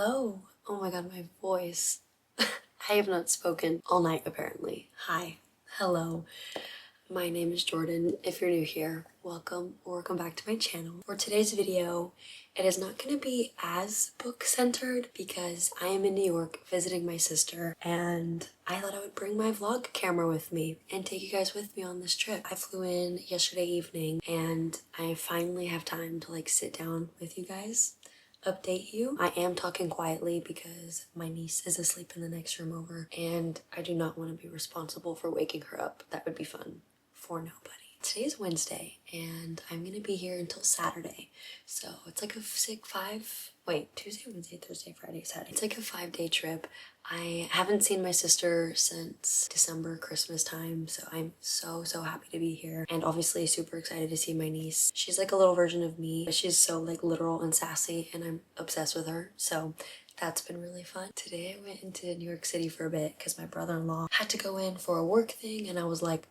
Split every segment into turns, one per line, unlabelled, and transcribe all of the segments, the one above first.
Hello. Oh my god, my voice. I have not spoken all night apparently. Hi. Hello. My name is Jordan. If you're new here, welcome or welcome back to my channel. For today's video, it is not going to be as book-centered because I am in New York visiting my sister and I thought I would bring my vlog camera with me and take you guys with me on this trip. I flew in yesterday evening and I finally have time to sit down with you guys, update you. I am talking quietly because my niece is asleep in the next room over and I do not want to be responsible for waking her up. That would be fun for nobody. Today's Wednesday and I'm gonna be here until Saturday. So it's like a Tuesday, Wednesday, Thursday, Friday, Saturday. It's like a 5-day trip. I haven't seen my sister since December, Christmas time, so I'm so happy to be here and obviously super excited to see my niece. She's like a little version of me. She's so literal and sassy and I'm obsessed with her, so that's been really fun. Today I went into New York City for a bit because my brother-in-law had to go in for a work thing and I was like,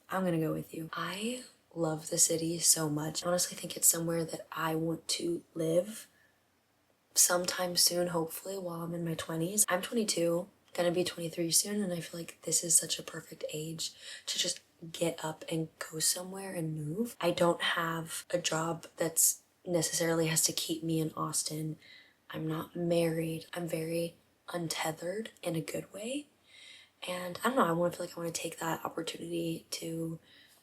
I'm gonna go with you. I love the city so much. I honestly think it's somewhere that I want to live sometime soon, hopefully, while I'm in my 20s. I'm 22, gonna be 23 soon, and I feel like this is such a perfect age to just get up and go somewhere and move. I don't have a job that's necessarily has to keep me in Austin. I'm not married. I'm very untethered in a good way. And I don't know, I want to take that opportunity to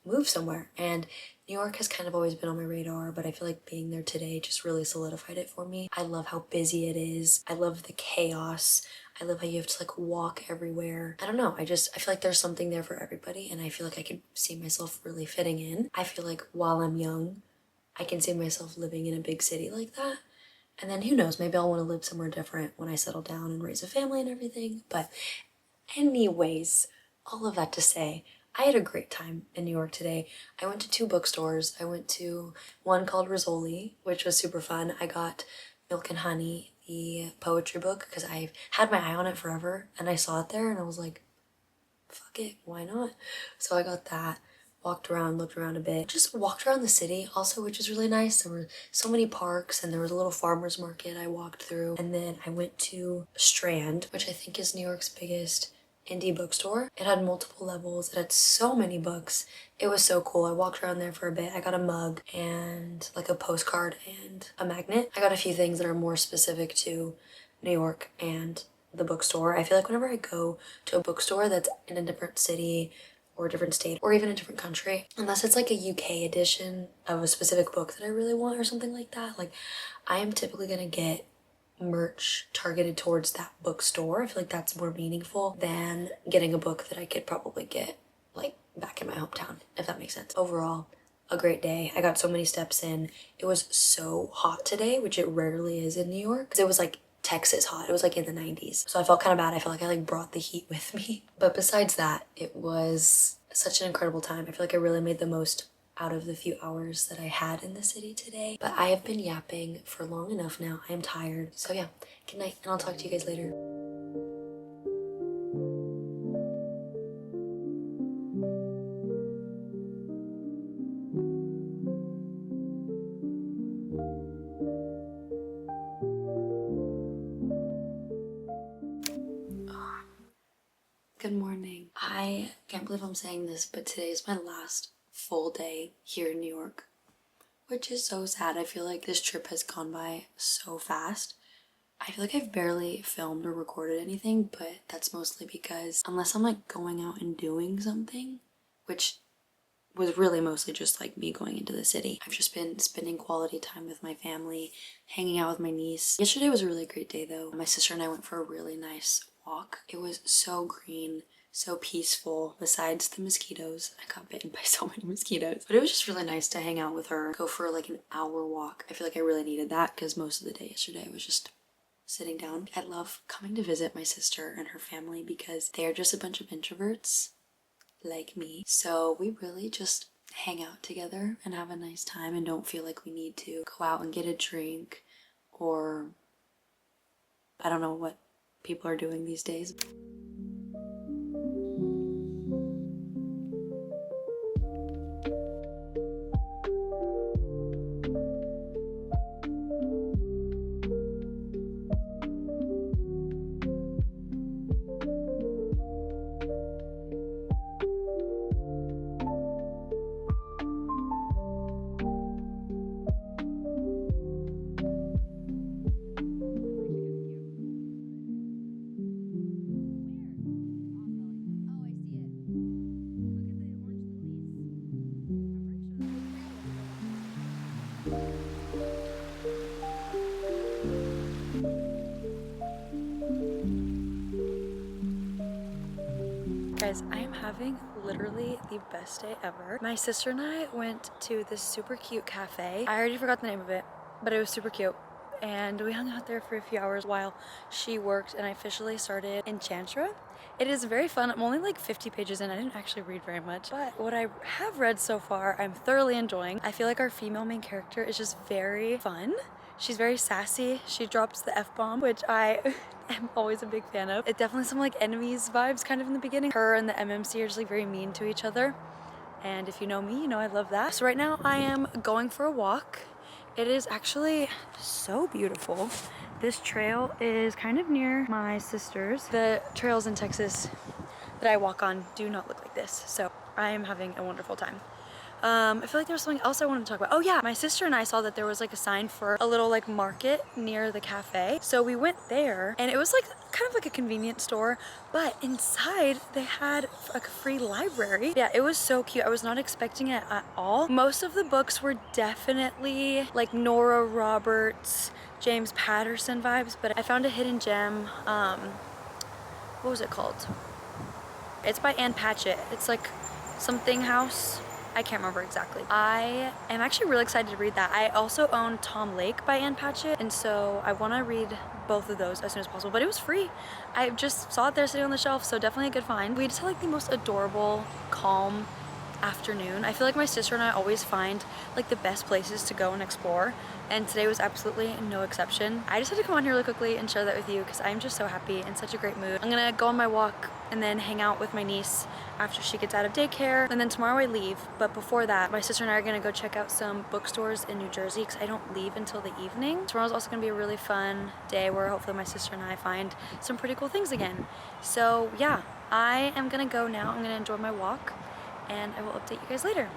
move somewhere. And New York has kind of always been on my radar, but I feel like being there today just really solidified it for me. I love how busy it is. I love the chaos. I love how you have to walk everywhere. I don't know, I feel like there's something there for everybody and I feel like I could see myself really fitting in. I feel like while I'm young, I can see myself living in a big city like that. And then who knows, maybe I'll want to live somewhere different when I settle down and raise a family and everything. But anyways, all of that to say, I had a great time in New York today. I went to 2 bookstores. I went to one called Rizzoli, which was super fun. I got Milk and Honey, the poetry book, because I've had my eye on it forever and I saw it there and I was like, fuck it, why not? So I got that, walked around, looked around a bit, just walked around the city also, which was really nice. There were so many parks and there was a little farmer's market I walked through. And then I went to Strand, which I think is New York's biggest indie bookstore. It had multiple levels. It had so many books. It was so cool. I walked around there for a bit. I got a mug and a postcard and a magnet. I got a few things that are more specific to New York and the bookstore. I feel like whenever I go to a bookstore that's in a different city or a different state or even a different country, unless it's a UK edition of a specific book that I really want or something like that, I am typically gonna get merch targeted towards that bookstore. I feel like that's more meaningful than getting a book that I could probably get back in my hometown, if that makes sense. Overall, a great day. I got so many steps in. It was so hot today, which it rarely is in New York, because it was Texas hot. It was in the 90s. So I felt kind of bad. I felt like I brought the heat with me. But besides that, it was such an incredible time. I feel like I really made the most out of the few hours that I had in the city today. But I have been yapping for long enough now. I am tired. So yeah, good night and I'll talk to you guys later. Good morning. I can't believe I'm saying this, but today is my last full day here in New York, which is so sad. I feel like this trip has gone by so fast. I feel like I've barely filmed or recorded anything, but that's mostly because unless I'm going out and doing something, which was really mostly just me going into the city, I've just been spending quality time with my family, hanging out with my niece. Yesterday was a really great day though. My sister and I went for a really nice walk. It was so green, so peaceful. Besides the mosquitoes, I got bitten by so many mosquitoes, but it was just really nice to hang out with her, go for an hour walk. I feel like I really needed that because most of the day yesterday I was just sitting down. I love coming to visit my sister and her family because they are just a bunch of introverts like me. So we really just hang out together and have a nice time and don't feel like we need to go out and get a drink or I don't know what people are doing these days.
Guys, I am having literally the best day ever. My sister and I went to this super cute cafe. I already forgot the name of it, but it was super cute. And we hung out there for a few hours while she worked, and I officially started Enchantra. It is very fun. I'm only like 50 pages in. I didn't actually read very much, but what I have read so far, I'm thoroughly enjoying. I feel like our female main character is just very fun. She's very sassy. She drops the F-bomb, which I am always a big fan of. It definitely some like enemies vibes kind of in the beginning. Her and the MMC are just like very mean to each other. And if you know me, you know I love that. So right now I am going for a walk. It is actually so beautiful. This trail is kind of near my sister's. The trails in Texas that I walk on do not look like this. So I am having a wonderful time. I feel like there was something else I wanted to talk about. Oh yeah, my sister and I saw that there was like a sign for a little like market near the cafe. So we went there and it was like kind of like a convenience store, but inside they had like a free library. Yeah, it was so cute. I was not expecting it at all. Most of the books were definitely like Nora Roberts, James Patterson vibes, but I found a hidden gem. What was it called? It's by Ann Patchett. It's like something house. I can't remember exactly. I am actually really excited to read that. I also own Tom Lake by Ann Patchett, and so I want to read both of those as soon as possible, but it was free. I just saw it there sitting on the shelf, so definitely a good find. We just had like the most adorable, calm afternoon. I feel like my sister and I always find like the best places to go and explore, and today was absolutely no exception. I just had to come on here really quickly and share that with you because I'm just so happy, in such a great mood. I'm gonna go on my walk and then hang out with my niece after she gets out of daycare, and then tomorrow I leave. But before that, my sister and I are gonna go check out some bookstores in New Jersey because I don't leave until the evening. Tomorrow's also gonna be a really fun day where hopefully my sister and I find some pretty cool things again. So yeah, I am gonna go now. I'm gonna enjoy my walk, and I will update you guys later.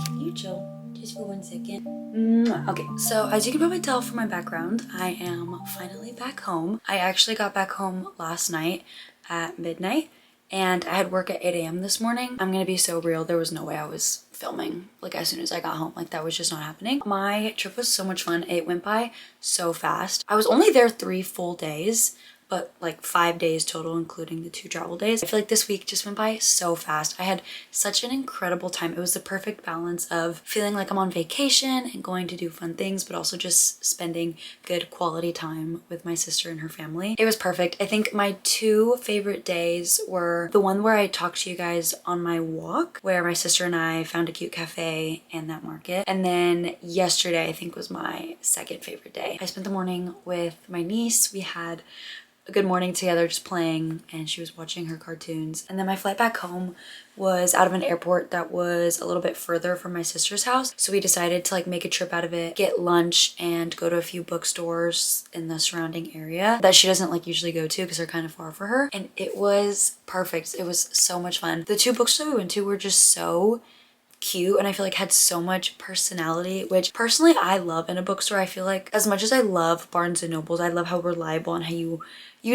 Can you chill just for 1 second? Okay, so as you can probably tell from my background, I am finally back home. I actually got back home last night at midnight, and I had work at 8 a.m. this morning. I'm gonna be so real, there was no way I was filming like as soon as I got home. Like that was just not happening. My trip was so much fun. It went by so fast. I was only there 3 full days, but like 5 days total, including the 2 travel days. I feel like this week just went by so fast. I had such an incredible time. It was the perfect balance of feeling like I'm on vacation and going to do fun things, but also just spending good quality time with my sister and her family. It was perfect. I think my 2 favorite days were the one where I talked to you guys on my walk, where my sister and I found a cute cafe and that market. And then yesterday, I think, was my 2nd favorite day. I spent the morning with my niece. We had
a good morning together just playing, and she was watching her cartoons. And then my flight back home was out of an airport that was a little bit further from my sister's house, so we decided to like make a trip out of it, get lunch, and go to a few bookstores in the surrounding area that she doesn't like usually go to because they're kind of far for her. And it was perfect. It was so much fun. The two bookstores we went to were just so cute and I feel like had so much personality, which personally I love in a bookstore. I feel like as much as I love Barnes and Nobles, I love how reliable and how you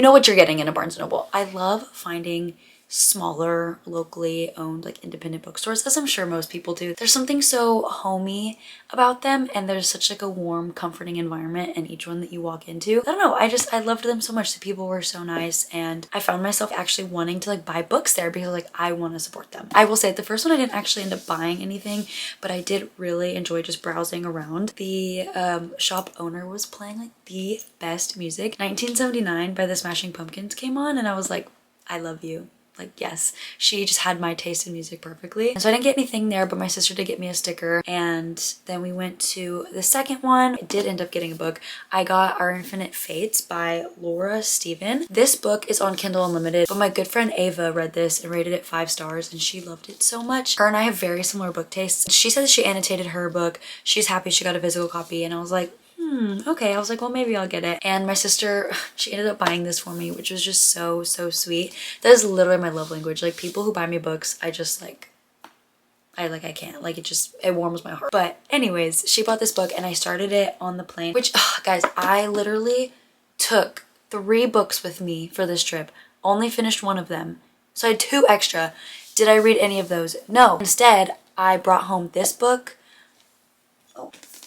know what you're getting in a Barnes and Noble. I love finding smaller, locally owned, like independent bookstores, as I'm sure most people do. There's something so homey about them, and there's such like a warm, comforting environment in each one that you walk into. I don't know, I loved them so much. The people were so nice, and I found myself actually wanting to like buy books there because like I want to support them. I will say the first one I didn't actually end up buying anything, but I did really enjoy just browsing around. The shop owner was playing like the best music. 1979 by the Smashing Pumpkins came on, and I was like, I love you. Like, yes, she just had my taste in music perfectly. And so I didn't get anything there, but my sister did get me a sticker. And then we went to the second one. I did end up getting a book. I got Our Infinite Fates by Laura Stephen. This book is on Kindle Unlimited, but my good friend Ava read this and rated it 5 stars, and she loved it so much. Her and I have very similar book tastes. She said that she annotated her book. She's happy she got a physical copy, and I was like, okay. I was like, well, maybe I'll get it. And my sister, she ended up buying this for me, which was just so sweet. That is literally my love language. Like, people who buy me books, I just like, I can't. Like, it warms my heart. But anyways, she bought this book and I started it on the plane, which, guys, I literally took 3 books with me for this trip. Only finished 1 of them. So I had 2 extra. Did I read any of those? No. Instead, I brought home this book,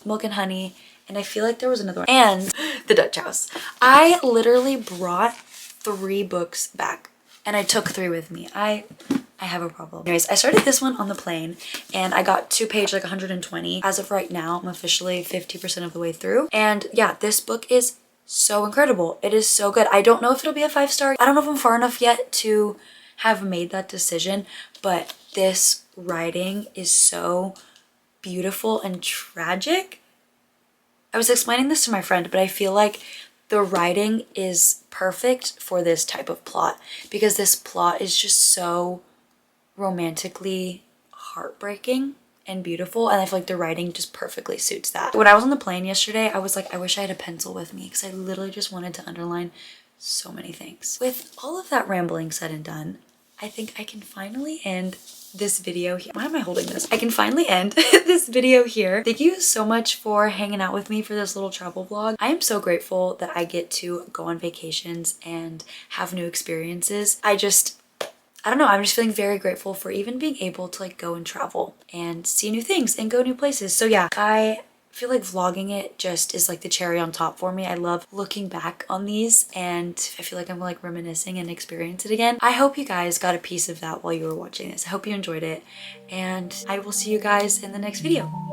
Milk and Honey, and I feel like there was another one, and The Dutch House. I literally brought 3 books back, and I took 3 with me. I have a problem. Anyways, I started this one on the plane, and I got to page like 120. As of right now, I'm officially 50% of the way through. And yeah, this book is so incredible. It is so good. I don't know if it'll be a 5 star. I don't know if I'm far enough yet to have made that decision, but this writing is so beautiful and tragic. I was explaining this to my friend, but I feel like the writing is perfect for this type of plot because this plot is just so romantically heartbreaking and beautiful, and I feel like the writing just perfectly suits that. When I was on the plane yesterday, I was like, I wish I had a pencil with me because I literally just wanted to underline so many things. With all of that rambling said and done, I think I can finally end this video here. Why am I holding this? I can finally end this video here. Thank you so much for hanging out with me for this little travel vlog. I am so grateful that I get to go on vacations and have new experiences. I don't know, I'm just feeling very grateful for even being able to like go and travel and see new things and go new places. So yeah, I feel like vlogging it just is like the cherry on top for me. I love looking back on these and I feel like I'm like reminiscing and experience it again. I hope you guys got a piece of that while you were watching this. I hope you enjoyed it, and I will see you guys in the next video.